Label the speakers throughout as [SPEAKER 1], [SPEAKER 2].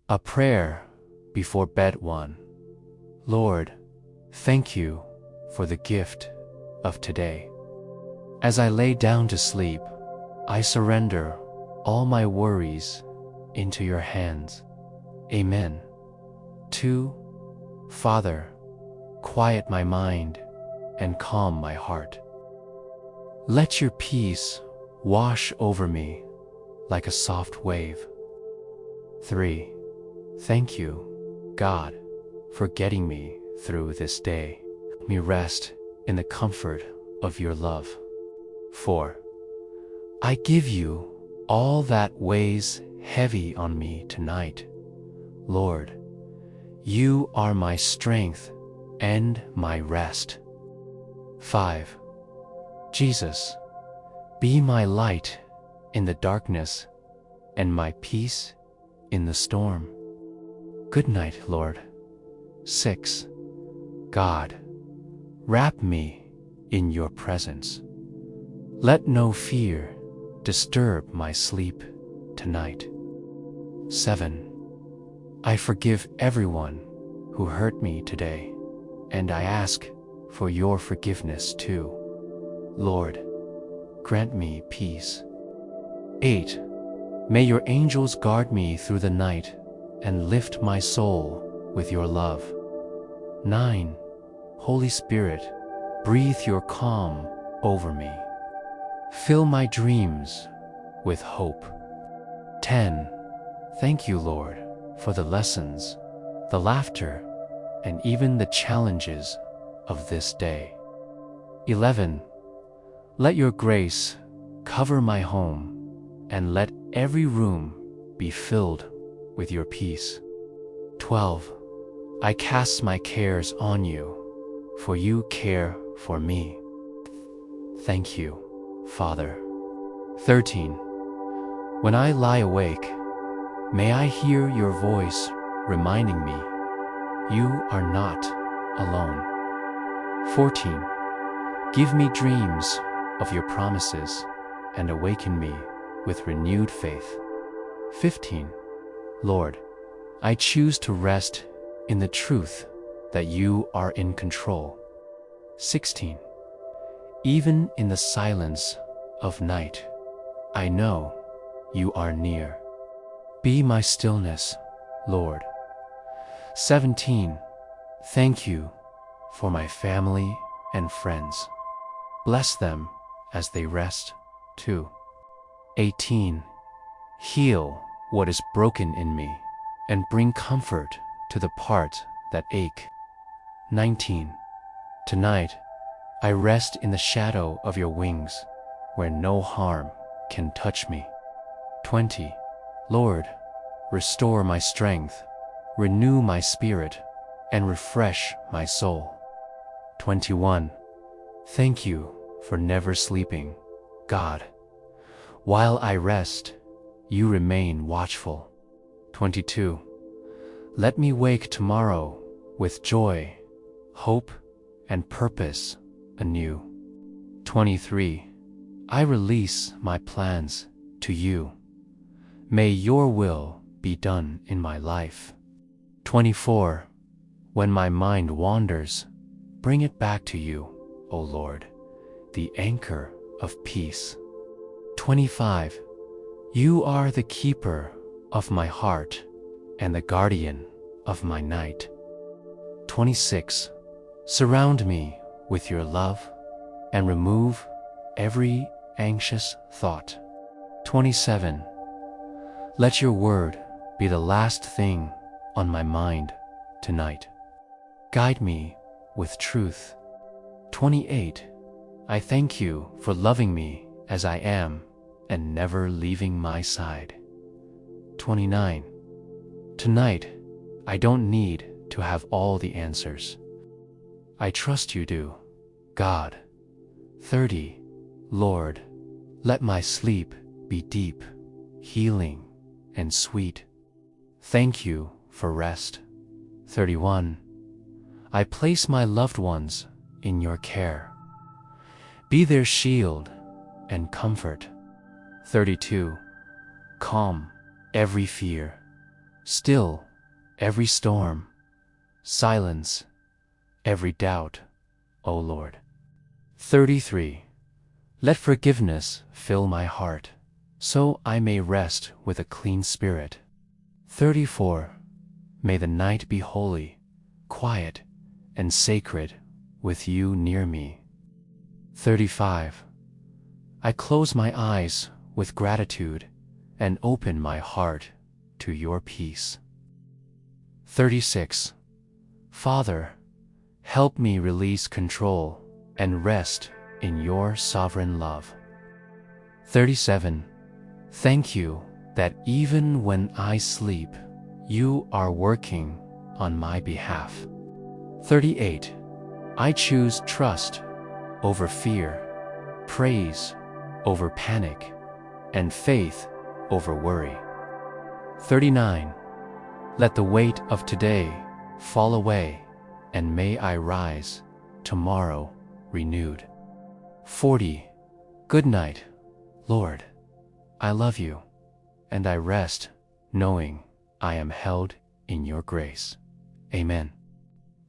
[SPEAKER 1] A prayer before bed 1. Lord, thank you for the gift of today. As I lay down to sleep, I surrender all my worries into your hands. Amen. 2. Father, quiet my mind and calm my heart. Let your peace wash over me like a soft wave. 3. Thank you, God, for getting me through this day. Let me rest in the comfort of your love. 4. I give you all that weighs heavy on me tonight. Lord, you are my strength and my rest. 5. Jesus, be my light in the darkness and my peace in the storm. Good night, Lord. 6. God, wrap me in your presence. Let no fear disturb my sleep tonight. 7. I forgive everyone who hurt me today, and I ask for your forgiveness too. Lord, grant me peace. 8. May your angels guard me through the night and lift my soul with your love. 9. Holy Spirit, breathe your calm over me. Fill my dreams with hope. 10. Thank you, Lord, for the lessons, the laughter, and even the challenges of this day. 11. Let your grace cover my home and let every room be filled with your peace. 12. I cast my cares on you, for you care for me. Thank you, Father. 13. When I lie awake, may I hear your voice reminding me you are not alone. 14. Give me dreams of your promises and awaken me with renewed faith. 15. Lord, I choose to rest in the truth that you are in control. 16. Even in the silence of night, I know you are near. Be my stillness, Lord. 17. Thank you for my family and friends. Bless them as they rest too. 18. Heal what is broken in me and bring comfort to the parts that ache. 19. Tonight, I rest in the shadow of your wings where no harm can touch me. 20. Lord, restore my strength, renew my spirit, and refresh my soul. 21. Thank you for never sleeping, God. While I rest, you remain watchful. 22. Let me wake tomorrow with joy, hope, and purpose anew. 23. I release my plans to you. May your will be done in my life. 24. When my mind wanders, bring it back to you, O Lord, the anchor of peace. 25. You are the keeper of my heart and the guardian of my night. 26. Surround me with your love and remove every anxious thought. 27. Let your word be the last thing on my mind tonight. Guide me with truth. 28. I thank you for loving me as I am and never leaving my side. 29. Tonight, I don't need to have all the answers. I trust you do, God. 30. Lord, let my sleep be deep, healing, and sweet. Thank you for rest. 31. I place my loved ones in your care. Be their shield and comfort. 32. Calm every fear. Still every storm, silence every doubt, O Lord. 33. Let forgiveness fill my heart, so I may rest with a clean spirit. 34. May the night be holy, quiet, and sacred with you near me. 35. I close my eyes with gratitude and open my heart to your peace. 36. Father, help me release control and rest in your sovereign love. 37. Thank you that even when I sleep, you are working on my behalf. 38. I choose trust over fear, praise over panic, and faith over worry. 39. Let the weight of today fall away, and may I rise tomorrow renewed. 40. Good night, Lord. I love you, and I rest knowing I am held in your grace. Amen.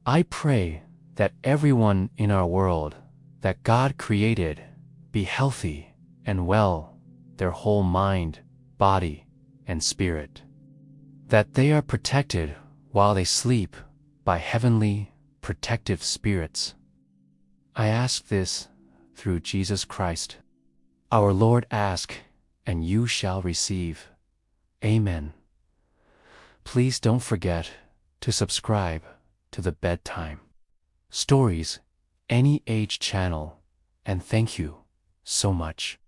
[SPEAKER 1] I pray that everyone in our world that God created be healthy and well, their whole mind, body, and spirit. That they are protected while they sleep by heavenly protective spirits. I ask this through Jesus Christ, our Lord. Ask, and you shall receive. Amen. Please don't forget to subscribe to the Bedtime Stories Any Age channel, and thank you so much.